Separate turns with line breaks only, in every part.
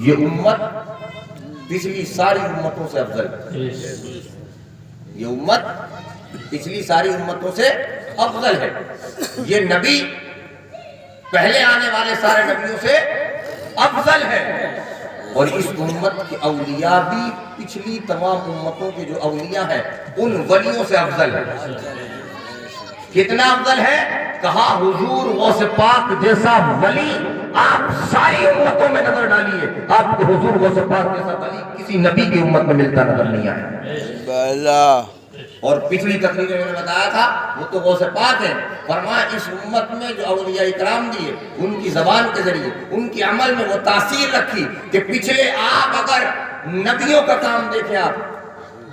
یہ امت پچھلی ساری امتوں سے افضل ہے، یہ امت پچھلی ساری امتوں سے افضل ہے، یہ نبی پہلے آنے والے سارے نبیوں سے افضل ہے، اور اس امت کے اولیاء بھی پچھلی تمام امتوں کے جو اولیاء ہیں ان ولیوں سے افضل ہے۔ کتنا افضل ہے؟ کہا حضور غوث پاک جیسا ولی آپ ساری امتوں میں نظر ڈالیے، آپ کو حضور غوث پاک جیسا ولی کسی نبی کی امت میں ملتا نظر نہیں آیا۔ اور پچھلی تقریر میں نے بتایا تھا وہ تو غوث پاک ہے، فرمایا اس امت میں جو اولیاء اکرام دیے ان کی زبان کے ذریعے ان کی عمل میں وہ تاثیر رکھی کہ پچھلے آپ اگر نبیوں کا کام دیکھیں آپ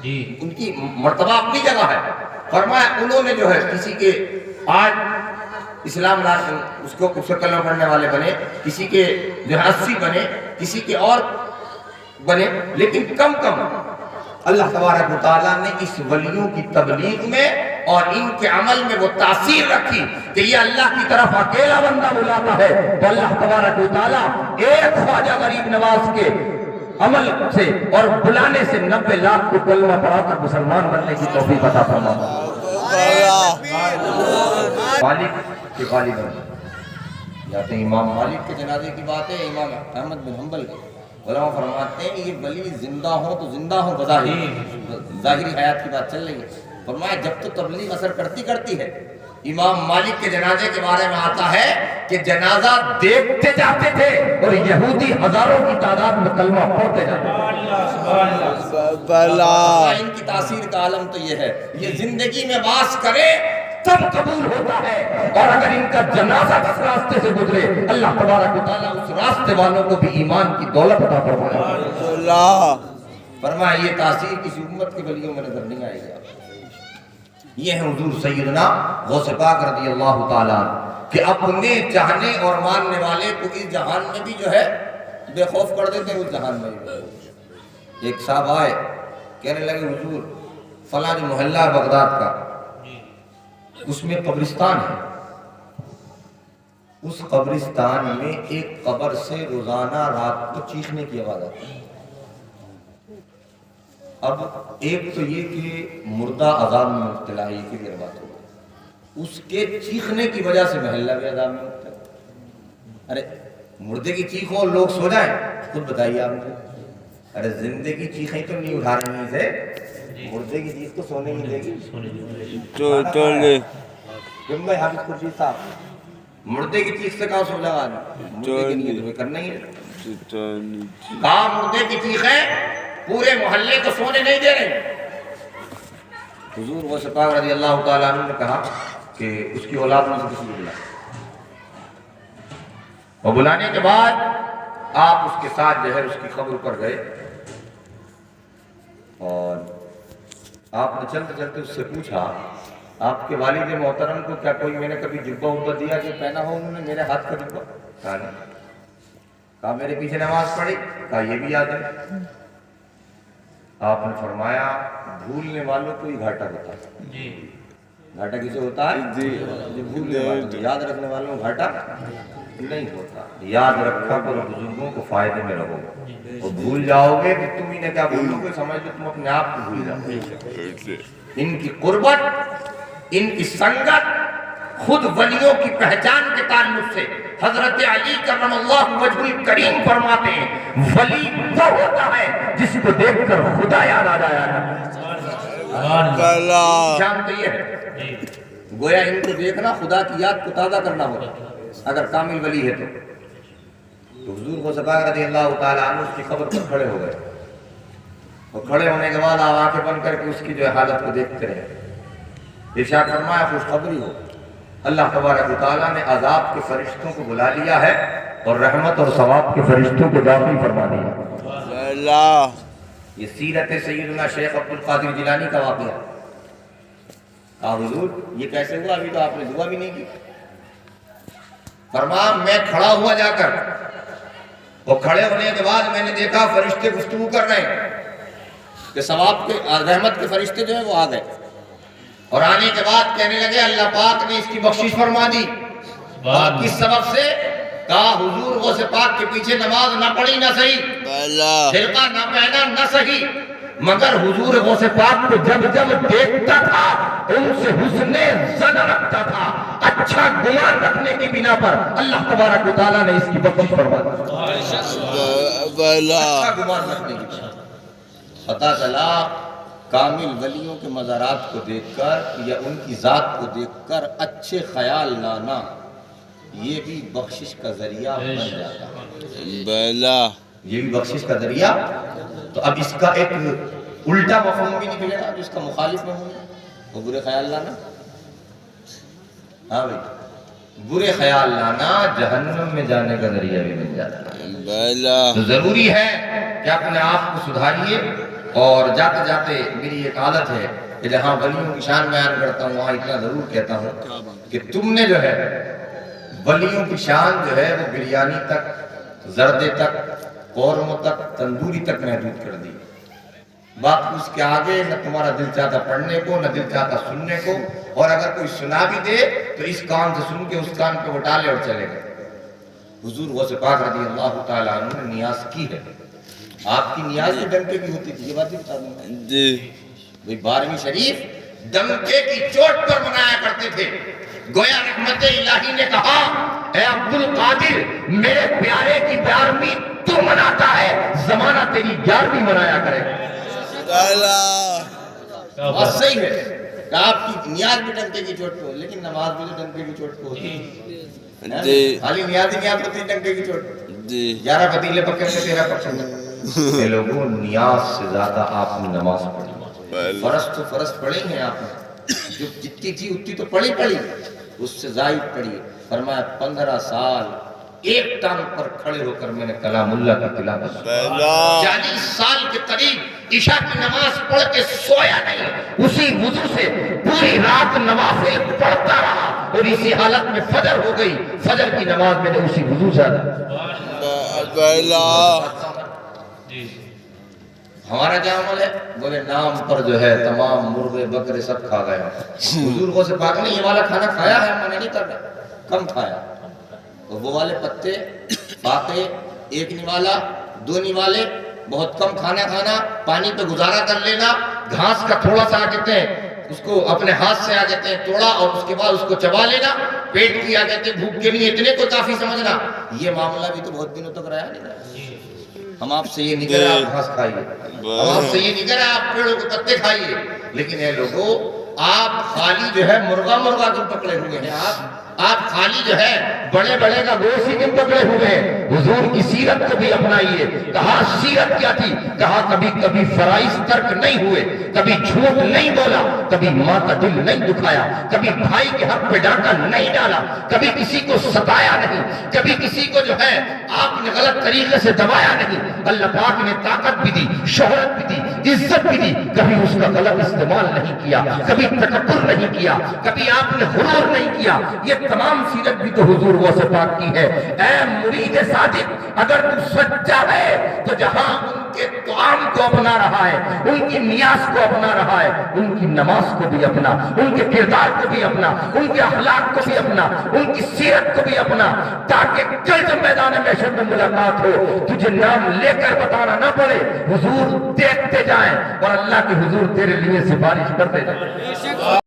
ان کی مرتبہ اپنی جگہ ہے، فرمایا انہوں نے جو ہے کسی کے آج اسلام اس کو کلمہ پڑھنے والے بنے، کسی کے جو 80 بنے، کسی کے اور بنے، لیکن کم اللہ تبارک و تعالیٰ نے اس ولیوں کی تبلیغ میں اور ان کے عمل میں وہ تاثیر رکھی کہ یہ اللہ کی طرف اکیلا بندہ بلاتا ہے تو اللہ تبارک و تعالیٰ ایک خواجہ غریب نواز کے عمل سے اور بلانے سے 90 لاکھ کو کلمہ پڑھا کر مسلمان بننے کی توفیق عطا فرماتا ہے۔ مالک کے غالب یا تو امام مالک کے جنازے کی بات ہے، امام احمد بن حنبل کی، علماء فرماتے ہیں کہ یہ ولی زندہ ہوں تو زندہ ہوں، ظاہری حیات کی بات چل رہی ہے، فرمایا جب تو تبلیغ اثر کرتی ہے۔ امام مالک کے جنازے کے بارے میں آتا ہے کہ جنازہ دیکھتے جاتے تھے اور یہودی ہزاروں کی تعداد میں کلمہ پڑھتے جاتے تھے۔ ان کی تاثیر کا عالم تو یہ ہے، یہ زندگی میں واس کرے تب قبول ہوتا ہے، اور اگر ان کا جنازہ اس راستے سے گزرے اللہ تبارک و تعالیٰ اس راستے والوں کو بھی ایمان کی دولت عطا فرمائے۔ فرمایا یہ تاثیر کسی امت کے ولیوں میں نظر نہیں آئے گا۔ یہ ہے حضور سیدنا غوث پاک رضی اللہ تعالیٰ کہ اپنے چاہنے اور ماننے والے کو اس جہان میں بھی جو ہے بے خوف کر دیتے ہیں، اس جہان میں بھی۔ ایک صاحب آئے کہنے لگے حضور فلاں محلہ بغداد کا اس میں قبرستان ہے، اس قبرستان میں ایک قبر سے روزانہ رات کو چیخنے کی آواز آتی ہے۔ اب ایک تو یہ کہ مردہ عذاب میں مبتلا ہے، یہ کی بات ہوگی، اس کے چیخنے کی وجہ سے محلہ بھی عذاب میں مبتلا۔ ارے مردے کی چیخ ہو لوگ سو جائیں، خود بتائیے آپ مجھے، ارے زندے کی چیخیں تو نہیں اٹھا رہی سے، مردے کی چیخ تو سونے نہیں دے گی۔ بھائی حافظ خورشید صاحب مردے کی چیخ سے کہاں سو جائے آدمی، مردے کے لیے تمہیں کرنا ہی ہے۔ کہا مردے کی چیخیں پورے محلے کو سونے نہیں دے رہے۔ حضور غوث پاک رضی اللہ تعالیٰ عنہ نے کہا کہ اس کی اولاد میں سے کسی کو بلا، اور بلانے کے بعد آپ اس کے ساتھ جو ہے اس کی قبر پر گئے، اور آپ نے چلتے چلتے اس سے پوچھا آپ کے والد محترم کو کیا کوئی میں نے کبھی جبہ وبہ دیا کہ پہنا ہو انہوں نے میرے ہاتھ کا جبہ؟ کہا نہیں۔ کہا میرے پیچھے نماز پڑھی؟ کہا یہ بھی یاد ہے۔ آپ نے فرمایا بھولنے والوں کو ہی گھاٹا ہوتا ہے۔ گھاٹا کسے ہوتا ہے؟ جو بھولنے والوں، یاد رکھنے والوں کو گھاٹا نہیں ہوتا۔ یاد رکھا کرو بزرگوں کو فائدے میں رہو، اور بھول جاؤ گے کہ تم انہیں کیا بھولو گے، سمجھ لو تم اپنے آپ کو بھول جاؤ گے۔ ان کی قربت، ان کی سنگت خود ولیوں کی پہچان کے تعلق سے حضرت علی کرم اللہ وجہ الکریم فرماتے ہیں ولی وہ ہوتا ہے جس کو دیکھ کر خدا یاد آ جایا شان تو یہ ہے، گویا ان کو دیکھنا خدا کی یاد کو تازہ کرنا ہوتا اگر کامل ولی ہے تو حضور غوث پاک رضی اللہ تعالیٰ عنہ اس کی قبر پر کھڑے ہو گئے، اور کھڑے ہونے کے بعد آپ آنکھیں بند کر کے اس کی جو حالت کو دیکھتے رہے۔ ارشاد فرمایا خوشخبری ہو، اللہ تبارک و تعالیٰ نے عذاب کے فرشتوں کو بلا لیا ہے اور رحمت اور ثواب کے فرشتوں کو داخل فرما دیا۔ یہ سیرت سیدنا شیخ عبد القادر جیلانی کا واقعہ۔ حضور یہ کیسے ہوا؟ ابھی تو آپ نے دعا بھی نہیں کی۔ فرمایا میں کھڑا ہوا جا کر، اور کھڑے ہونے کے بعد میں نے دیکھا فرشتے گفتگو کر رہے ہیں کہ ثواب کے رحمت کے فرشتے جو ہیں وہ آ گئے، اور آنے کے بعد کہنے لگے اللہ پاک نے اس کی بخشش فرما دی۔ کس سبب سے؟ کہا حضور غوث پاک کے پیچھے نماز نہ پڑھی نہ صحیح، فرقہ نہ پہنا نہ صحیح، مگر حضور غوث پاک کو جب جب دیکھتا تھا ان سے حسن ظن رکھتا تھا، اچھا گمان رکھنے کی بنا پر اللہ تبارک و تعالیٰ نے اس کی بخشش فرما دی۔ اچھا گمان رکھنے کی بنا پر پتہ چلا کامل ولیوں کے مزارات کو دیکھ کر یا ان کی ذات کو دیکھ کر اچھے خیال لانا یہ بھی بخشش کا ذریعہ بن جاتا ہے، یہ بھی بخشش کا ذریعہ۔ تو اب اس کا ایک الٹا مفہوم بھی نکلے گا جو اس کا مخالف مفہوم ہے، وہ برے خیال لانا۔ ہاں بھائی، برے خیال لانا جہنم میں جانے کا ذریعہ بھی بن جاتا ہے۔ تو ضروری ہے کہ اپنے آپ کو سدھاریے، اور جاتے جاتے میری ایک عادت ہے کہ جہاں ولیوں کی شان بیان کرتا ہوں وہاں اتنا ضرور کہتا ہوں کہ تم نے جو ہے ولیوں کی شان جو ہے وہ بریانی تک، زردے تک، قورموں تک، تندوری تک محدود کر دی، باقی اس کے آگے نہ تمہارا دل چاہتا پڑھنے کو نہ دل چاہتا سننے کو، اور اگر کوئی سنا بھی دے تو اس کان سے سن کے اس کان پہ وہ ڈالے اور چلے گئے۔ حضور غوث پاک رضی اللہ تعالیٰ عنہ نے نیاز کی ہے، آپ کی نیاز بھی ڈنکے کی ہوتی تھی، یہ بات بھی بتا دوں جی بھئی 12ویں شریف ڈنکے کی چوٹ پر منایا کرتے تھے۔ گویا رحمت الہی نے کہا اے عبد القادر میرے پیارے کی 12ویں تو مناتا ہے، زمانہ تیری 11ویں منایا کرے۔ بات صحیح ہے کہ آپ کی نیاز بھی ڈنکے کی چوٹ پہ ہو، لیکن نماز بھی تو ڈنکے کی چوٹ پہ ہوتی، خالی نیاز ہی نیاز ہوتی ڈنکے کی چوٹ پہ۔ 11 پتیلے پکے میں 13 پکے۔ اے لوگوں، نیاز سے زیادہ آپ نے نماز پڑھی، فرض تو فرض پڑھی ہیں آپ نے، جو جتنی تھی اتنی تو پڑھی اس سے زائد پڑھی۔ فرمایا 15 سال ایک ٹانگ پر کھڑے ہو کر میں نے کلام اللہ کا تلاوت کی، 40 سال کے قریب عشاء کی نماز پڑھ کے سویا نہیں، اسی وضو سے پوری رات نوافل پڑھتا رہا، اور اسی حالت میں فجر ہو گئی، فجر کی نماز میں نے اسی وضو سے ہمارا کیا عمل ہے؟ بولے نام پر جو ہے تمام مرغے بکرے سب کھا گئے۔ حضور غوث پاک نے یہ والا کھانا کھایا ہے، منع نہیں کر رہا، کم کھایا، اور وہ والے پتے باقی 1 نوالا 2 نوالے، بہت کم کھانا کھانا، پانی پہ گزارا کر لینا، گھاس کا تھوڑا سا کہتے ہیں اس کو اپنے ہاتھ سے کہتے ہیں توڑا، اور اس کے بعد اس کو چبا لینا، پیٹ کی کہتے ہیں بھوک کے لیے اتنے کو کافی سمجھنا۔ یہ معاملہ بھی تو بہت دنوں تک رہا نہیں رہا۔ ہم آپ سے یہ نہیں کہہ رہے آپ گھاس کھائیے، ہم آپ سے یہ نہیں کہہ رہے آپ پیڑوں کے پتے کھائیے، لیکن اے لوگوں آپ خالی جو ہے مرغا کیوں پکڑے ہوئے ہیں؟ آپ خالی جو ہے بڑے بڑے کا گوشت ہی کیوں پکڑے ہوئے ہیں؟ حضور کی سیرت کو بھی اپنائیے۔ کہا سیرت کیا تھی؟ کہا کبھی فرائض ترک نہیں ہوئے، کبھی جھوٹ نہیں بولا، کبھی ماں کا دل نہیں دکھایا، کبھی بھائی کے حق پہ ڈانٹا نہیں ڈالا، کبھی کسی کو ستایا نہیں، کبھی کسی کو جو ہے آپ نے غلط طریقے سے دبایا نہیں۔ اللہ پاک نے طاقت بھی دی، شہرت بھی دی، عزت بھی دی، کبھی اس کا غلط استعمال نہیں کیا، کبھی تکبر نہیں کیا، کبھی آپ نے غرور نہیں کیا۔ یہ تمام سیرت بھی تو حضور غوث پاک کی ہے۔ اے مرید صادق، اگر تو سچا ہے تو جہاں ان کے طعام کو اپنا رہا ہے، ان کی نیاز کو اپنا رہا ہے، ان کی نماز کو بھی اپنا، ان کے کردار کو بھی اپنا، ان کے اخلاق کو بھی اپنا، ان کی سیرت کو بھی اپنا، تاکہ کل جب میدان محشر میں ملاقات ہو تجھے نام لے کر بتانا نہ پڑے، حضور دیکھتے جائیں اور اللہ کے حضور تیرے لیے سفارش کرتے جائیں۔